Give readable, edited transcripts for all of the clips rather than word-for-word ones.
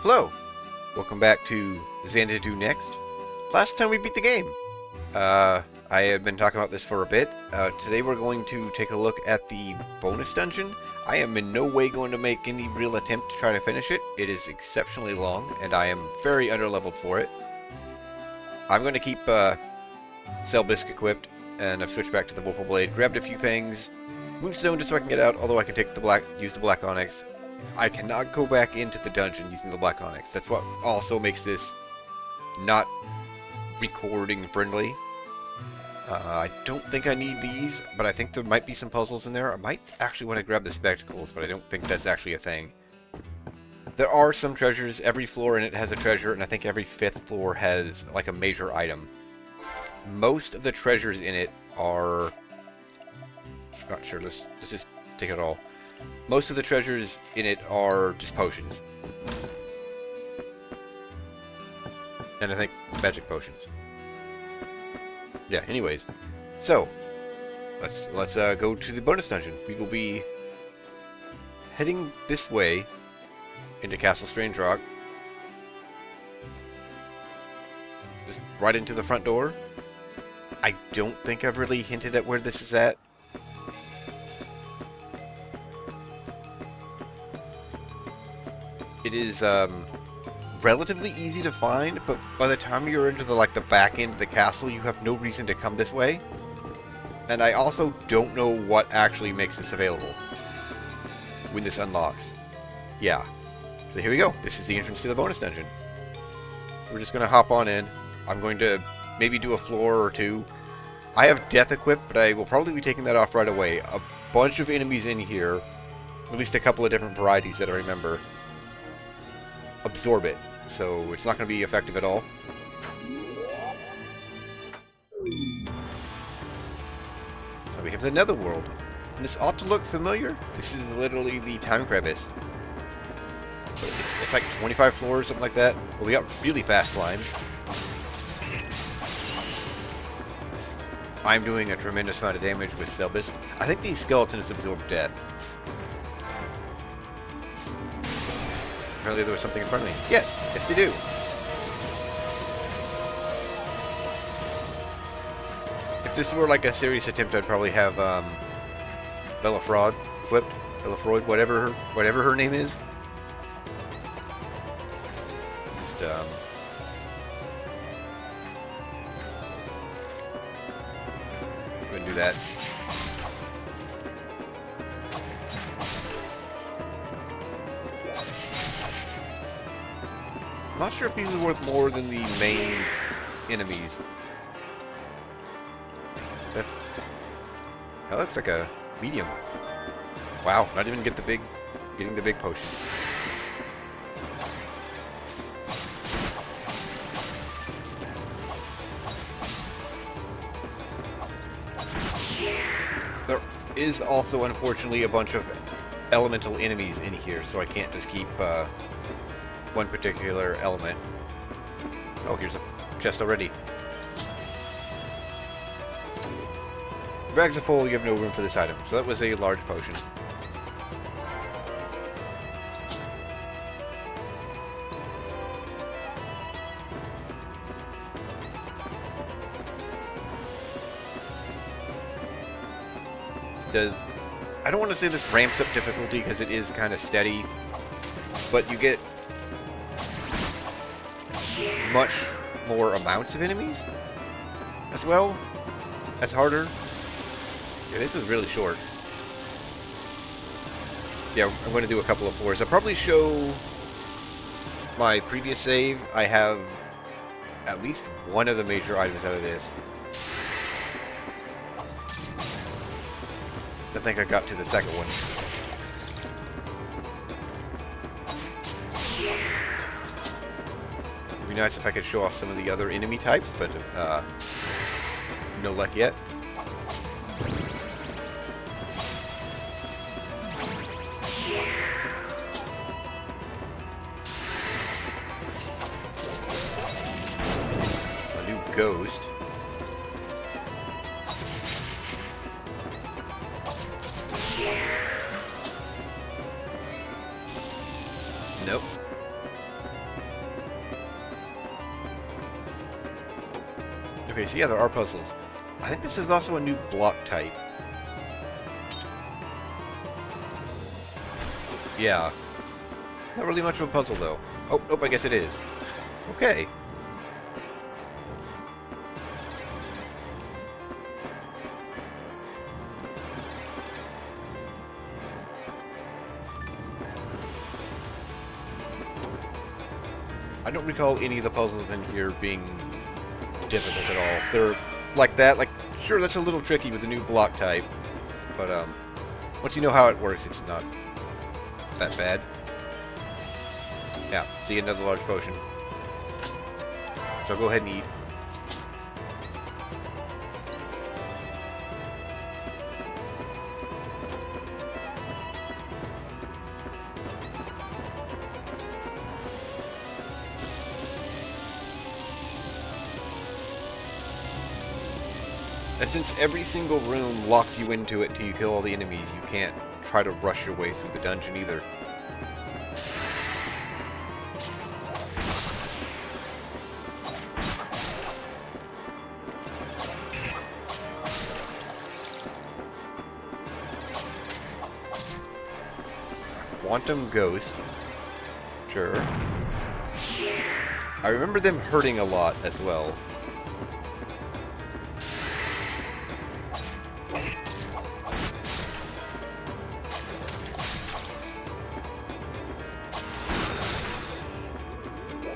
Hello! Welcome back to Xanadu Next. Last time we beat the game. I have been talking about this for a bit. Today we're going to take a look at the bonus dungeon. I am in no way going to make any real attempt to try to finish it. It is exceptionally long, and I am very underleveled for it. I'm going to keep Cellbisk equipped, and I've switched back to the Vorpal Blade, grabbed a few things, Moonstone just so I can get out, although I can take use the Black Onyx. I cannot go back into the dungeon using the Black Onyx. That's what also makes this not recording friendly. I don't think I need these, but I think there might be some puzzles in there. I might actually want to grab the spectacles, but I don't think that's actually a thing. There are some treasures. Every floor in it has a treasure, and I think every 5th floor has like a major item. Most of the treasures in it are... Not sure, let's just take it all. Most of the treasures in it are just potions. And I think magic potions. Yeah, anyways. So, let's go to the bonus dungeon. We will be heading this way into Castle Strangerock. Just right into the front door. I don't think I've really hinted at where this is at. It is relatively easy to find, but by the time you're into the back end of the castle, you have no reason to come this way. And I also don't know what actually makes this available when this unlocks. Yeah. So here we go. This is the entrance to the bonus dungeon. So we're just going to hop on in. I'm going to maybe do a floor or two. I have death equipped, but I will probably be taking that off right away. A bunch of enemies in here, at least a couple of different varieties that I remember, absorb it, so it's not going to be effective at all. So we have the Netherworld, and this ought to look familiar. This is literally the Time Crevice. It's like 25 floors, something like that. Well, we got really fast slime. I'm doing a tremendous amount of damage with Cellbisk. I think these skeletons absorb death. Apparently there was something in front of me. Yes they do. If this were like a serious attempt, I'd probably have Belafrod equipped. Belafroid, whatever her name is. Just go ahead and do that. I'm not sure if these are worth more than the main enemies. That looks like a medium. Wow, not even getting the big potion. There is also, unfortunately, a bunch of elemental enemies in here, so I can't just keep one particular element. Oh, here's a chest already. Bags are full, you have no room for this item. So that was a large potion. This does... I don't want to say this ramps up difficulty because it is kind of steady, but you get much more amounts of enemies as well as harder. Yeah, this was really short. Yeah, I'm going to do a couple of floors. I'll probably show my previous save. I have at least one of the major items out of this. I think I got to the second one. It'd be nice if I could show off some of the other enemy types, but no luck yet. A new ghost. Nope. Okay, so yeah, there are puzzles. I think this is also a new block type. Yeah. Not really much of a puzzle, though. Oh, nope, I guess it is. Okay. I don't recall any of the puzzles in here being difficult at all. They're like that, like, sure, that's a little tricky with the new block type, but, once you know how it works, it's not that bad. Yeah, see, another large potion. So go ahead and eat. And since every single room locks you into it till you kill all the enemies, you can't try to rush your way through the dungeon either. Quantum Ghost. Sure. I remember them hurting a lot as well.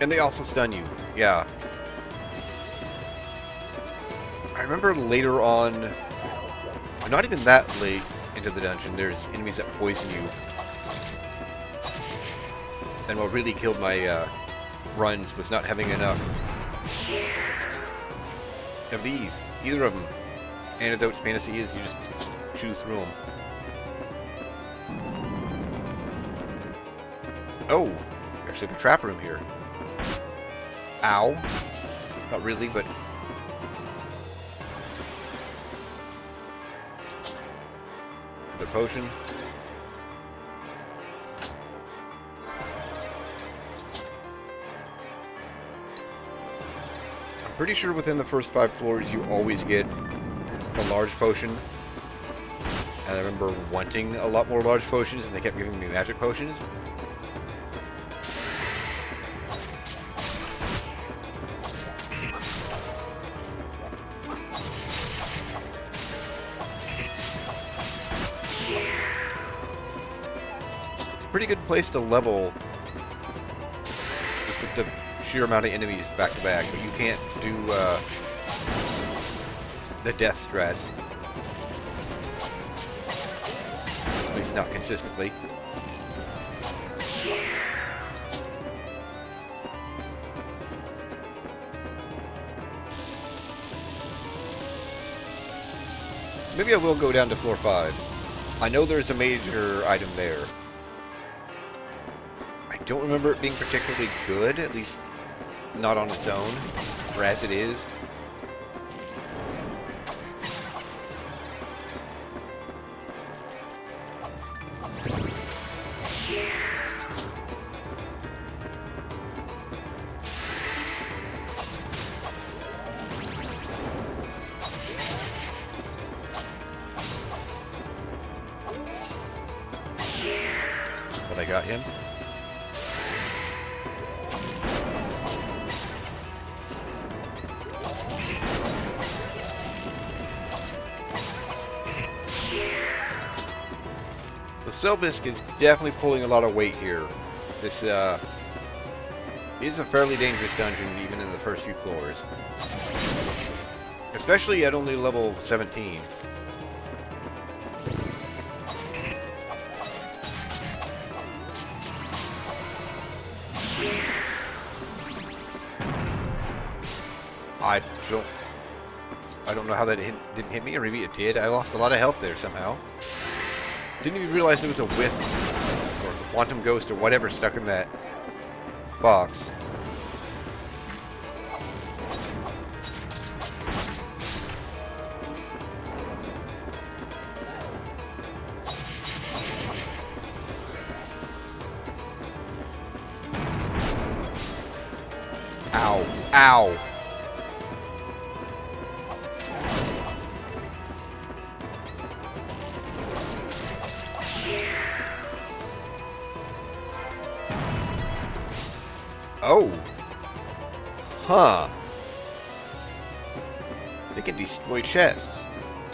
And they also stun you. Yeah. I remember later on, not even that late into the dungeon, there's enemies that poison you. And what really killed my runs was not having enough of these. Either of them. Antidote's fantasy is you just chew through them. Oh! We actually have a trap room here. Ow. Not really, but... Another potion. I'm pretty sure within the first 5 floors you always get a large potion. And I remember wanting a lot more large potions, and they kept giving me magic potions. Pretty good place to level just with the sheer amount of enemies back to back, but you can't do the death strats. At least not consistently. Maybe I will go down to floor 5. I know there's a major item there. I don't remember it being particularly good, at least not on its own, or as it is. But I got him. Selbisk is definitely pulling a lot of weight here. This is a fairly dangerous dungeon even in the first few floors. Especially at only level 17. I don't know how that didn't hit me, or maybe it did. I lost a lot of health there somehow. Didn't even realize there was a wisp or a quantum ghost or whatever stuck in that box. Ow. Ow. Oh! Huh. They can destroy chests.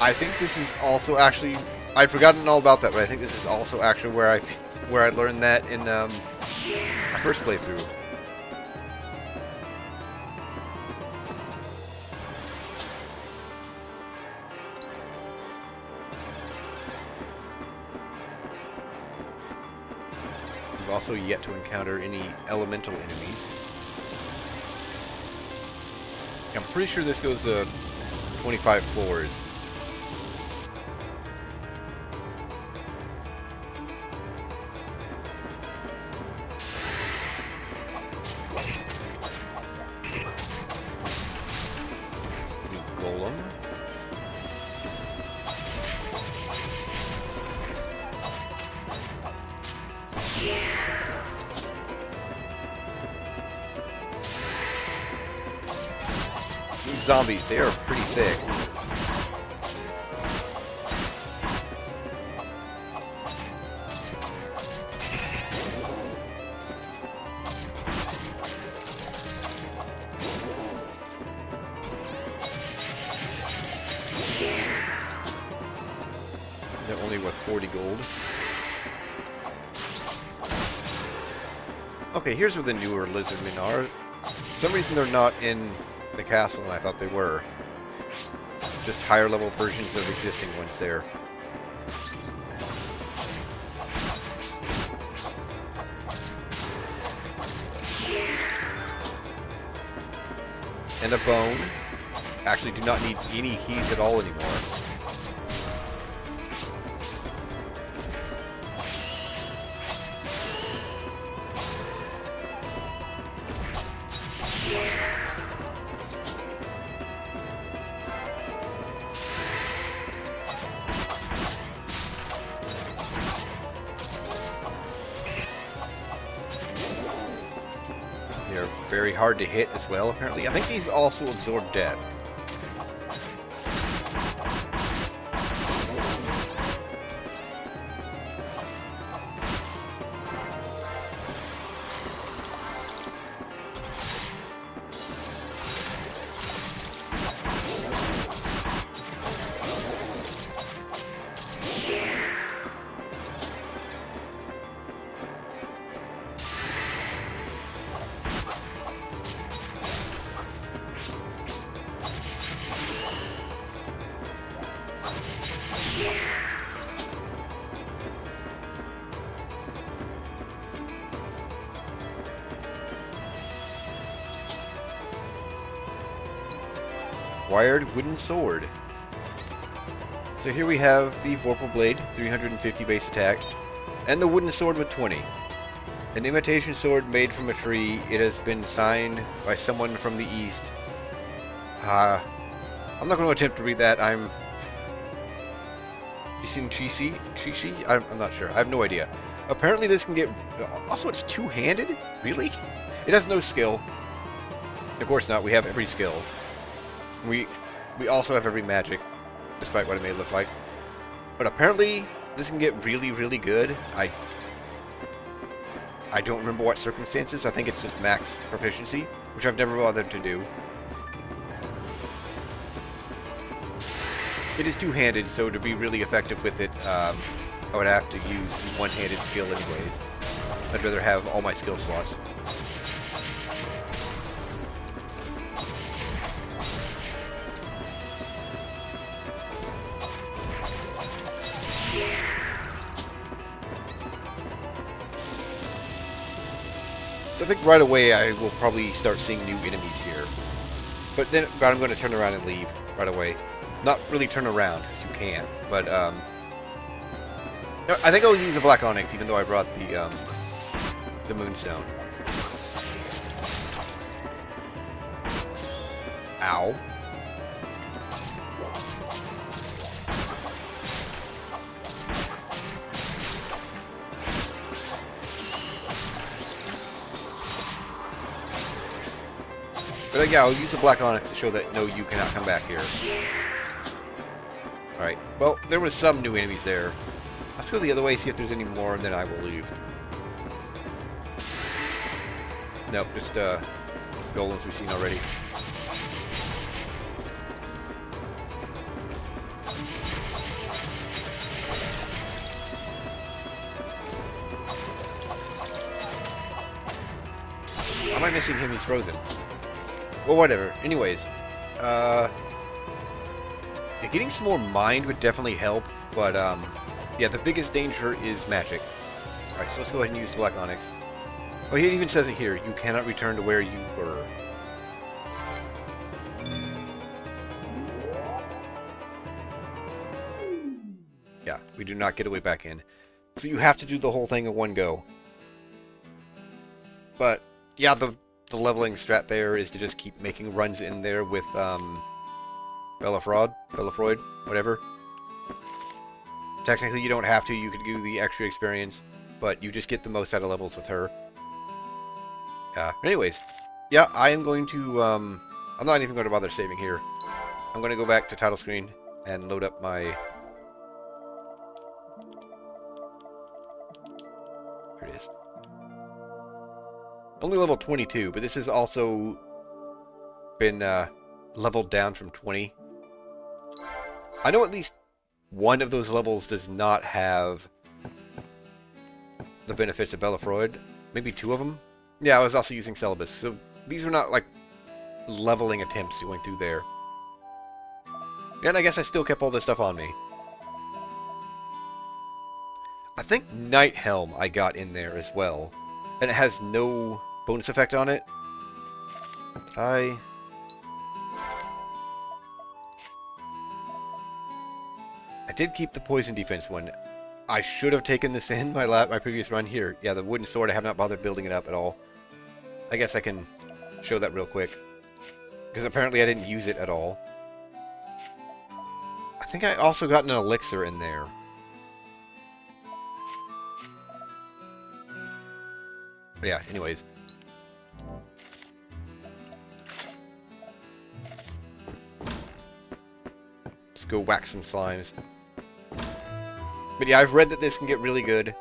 I think this is also actually... I'd forgotten all about that, but I think this is also actually where I learned that in my first playthrough. We've also yet to encounter any elemental enemies. I'm pretty sure this goes to 25 floors. New golem. These zombies, they are pretty thick. They're only worth 40 gold. Okay, here's where the newer lizardmen are. For some reason they're not in the castle, and I thought they were. Just higher level versions of existing ones there. And a bone. Actually do not need any keys at all anymore. They're very hard to hit as well, apparently. I think these also absorb death. Wired wooden sword. So here we have the Vorpal Blade, 350 base attack, and the wooden sword with 20. An imitation sword made from a tree. It has been signed by someone from the east. I'm not going to attempt to read that. I'm not sure. I have no idea. Apparently this can get... Also, it's two-handed? Really? It has no skill. Of course not. We have every skill. We also have every magic, despite what it may look like. But apparently, this can get really, really good. I don't remember what circumstances. I think it's just max proficiency, which I've never bothered to do. It is two-handed, so to be really effective with it, I would have to use the one-handed skill anyways. I'd rather have all my skill slots. So I think right away I will probably start seeing new enemies here. But I'm going to turn around and leave right away. Not really turn around, because you can, but I think I'll use a Black Onyx, even though I brought the Moonstone. Ow. But yeah, I'll use the Black Onyx to show that no, you cannot come back here. Alright, well, there was some new enemies there. Let's go the other way, see if there's any more, and then I will leave. Nope, just golems we've seen already. Why am I missing him? He's frozen. Well, whatever. Anyways, yeah, getting some more mind would definitely help, but yeah, the biggest danger is magic. All right, so let's go ahead and use Black Onyx. Oh, it even says it here. You cannot return to where you were. Yeah, we do not get a way back in. So you have to do the whole thing in one go. But yeah, the leveling strat there is to just keep making runs in there with Bellafroid, whatever. Technically you don't have to, you could do the extra experience, but you just get the most out of levels with her. Anyways, yeah, I am going to, I'm not even going to bother saving here. I'm going to go back to title screen and load up my... Here it is. Only level 22, but this has also been leveled down from 20. I know at least one of those levels does not have the benefits of Bellafroid. Maybe two of them. Yeah, I was also using Celibus, so these were not like leveling attempts going through there. And I guess I still kept all this stuff on me. I think Night Helm I got in there as well. And it has no bonus effect on it. I did keep the poison defense one. I should have taken this in my previous run here. Yeah, the wooden sword, I have not bothered building it up at all. I guess I can show that real quick. Because apparently I didn't use it at all. I think I also got an elixir in there. But yeah, anyways. Let's go whack some slimes. But yeah, I've read that this can get really good.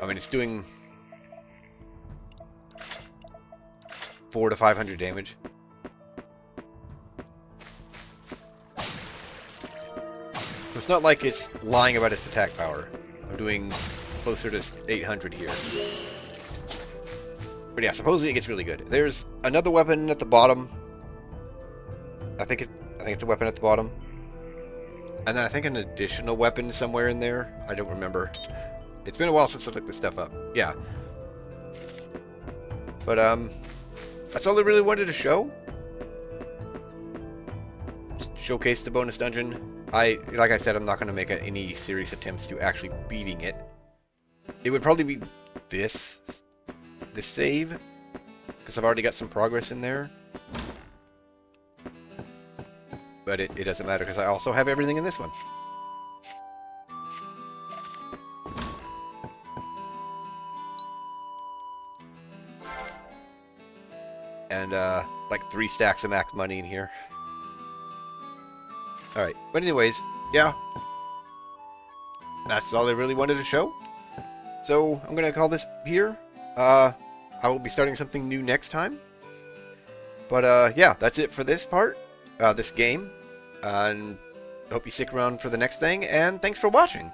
I mean, it's doing 400 to 500 damage. It's not like it's lying about its attack power. I'm doing closer to 800 here. But yeah, supposedly it gets really good. There's another weapon at the bottom. I think it's a weapon at the bottom. And then I think an additional weapon somewhere in there. I don't remember. It's been a while since I looked this stuff up. Yeah. But that's all I really wanted to show. Showcase the bonus dungeon. Like I said, I'm not going to make any serious attempts to actually beating it. It would probably be this save, because I've already got some progress in there. But it doesn't matter, because I also have everything in this one. And like 3 stacks of max money in here. Alright, but anyways, yeah. That's all I really wanted to show. So, I'm going to call this here. I will be starting something new next time. But, yeah, that's it for this part. This game. And I hope you stick around for the next thing. And thanks for watching.